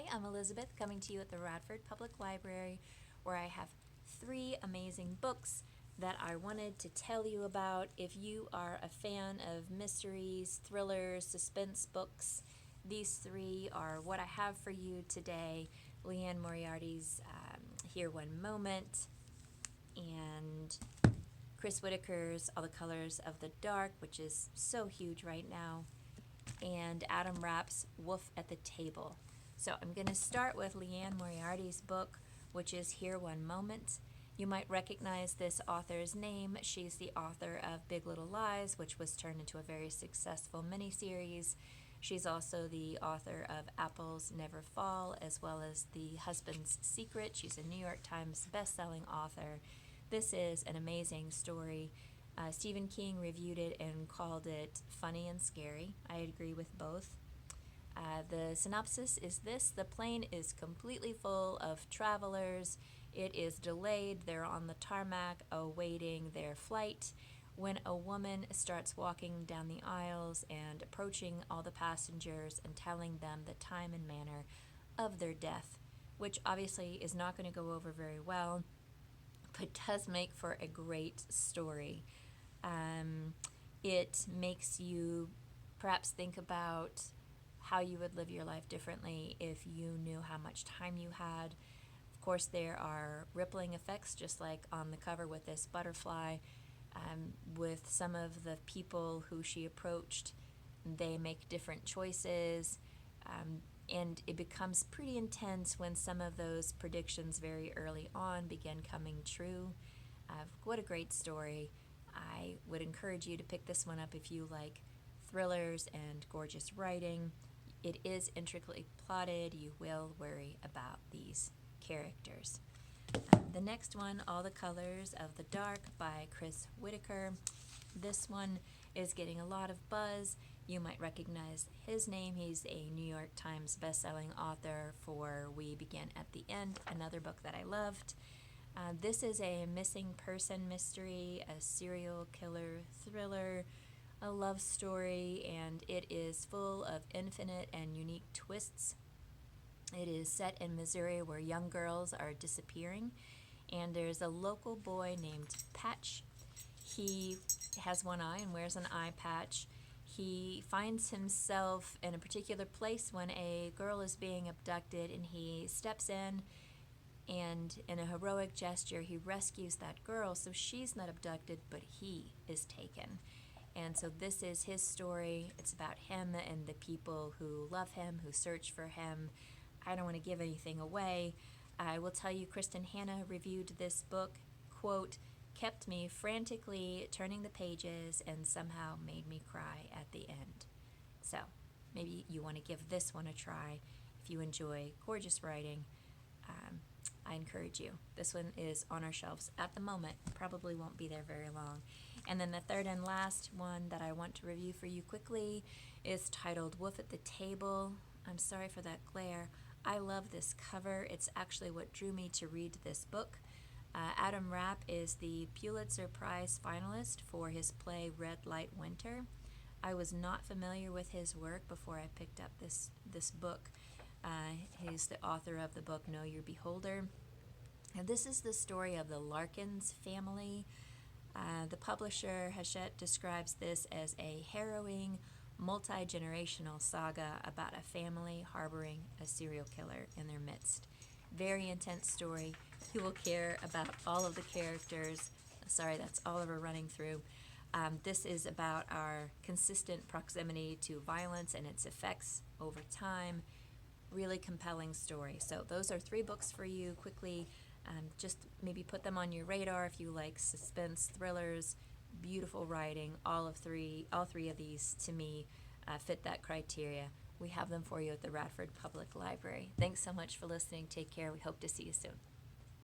Hi, I'm Elizabeth, coming to you at the Radford Public Library, where I have 3 amazing books that I wanted to tell you about. If you are a fan of mysteries, thrillers, suspense books, these 3 are what I have for you today. Liane Moriarty's Here One Moment, and Chris Whitaker's All the Colors of the Dark, which is so huge right now, and Adam Rapp's Wolf at the Table. So I'm going to start with Liane Moriarty's book, which is Here One Moment. You might recognize this author's name. She's the author of Big Little Lies, which was turned into a very successful miniseries. She's also the author of Apples Never Fall, as well as The Husband's Secret. She's a New York Times bestselling author. This is an amazing story. Stephen King reviewed it and called it funny and scary. I agree with both. The synopsis is this: the plane is completely full of travelers. It is delayed. They're on the tarmac awaiting their flight when a woman starts walking down the aisles and approaching all the passengers and telling them the time and manner of their death, which obviously is not going to go over very well, but does make for a great story. It makes you perhaps think about how you would live your life differently if you knew how much time you had. Of course, there are rippling effects, just like on the cover with this butterfly. With some of the people who she approached, they make different choices, and it becomes pretty intense when some of those predictions very early on begin coming true. What a great story. I would encourage you to pick this one up if you like thrillers and gorgeous writing. It is intricately plotted. You will worry about these characters. The next one, All the Colors of the Dark by Chris Whitaker. This one is getting a lot of buzz. You might recognize his name. He's a New York Times bestselling author for We Begin at the End, another book that I loved. This is a missing person mystery, a serial killer thriller, a love story, and it is full of infinite and unique twists. It is set in Missouri, where young girls are disappearing, and there's a local boy named Patch. He has one eye and wears an eye patch. He finds himself in a particular place when a girl is being abducted, and he steps in, and in a heroic gesture, he rescues that girl so she's not abducted, but he is taken. And so this is his story. It's about him and the people who love him, who search for him. I don't want to give anything away. I will tell you, Kristen Hanna reviewed this book, quote, kept me frantically turning the pages and somehow made me cry at the end. So maybe you want to give this one a try if you enjoy gorgeous writing. I encourage you. This one is on our shelves at the moment. Probably won't be there very long. And then the third and last one that I want to review for you quickly is titled Wolf at the Table. I'm sorry for that glare. I love this cover. It's actually what drew me to read this book. Adam Rapp is the Pulitzer Prize finalist for his play Red Light Winter. I was not familiar with his work before I picked up this book. He's the author of the book Know Your Beholder. And this is the story of the Larkins family. The publisher, Hachette, describes this as a harrowing, multi-generational saga about a family harboring a serial killer in their midst. Very intense story. You will care about all of the characters. Sorry, that's Oliver running through. This is about our consistent proximity to violence and its effects over time. Really compelling story. So those are 3 books for you quickly. Just maybe put them on your radar if you like suspense, thrillers, beautiful writing. All 3 of these, to me, fit that criteria. We have them for you at the Radford Public Library. Thanks so much for listening. Take care. We hope to see you soon.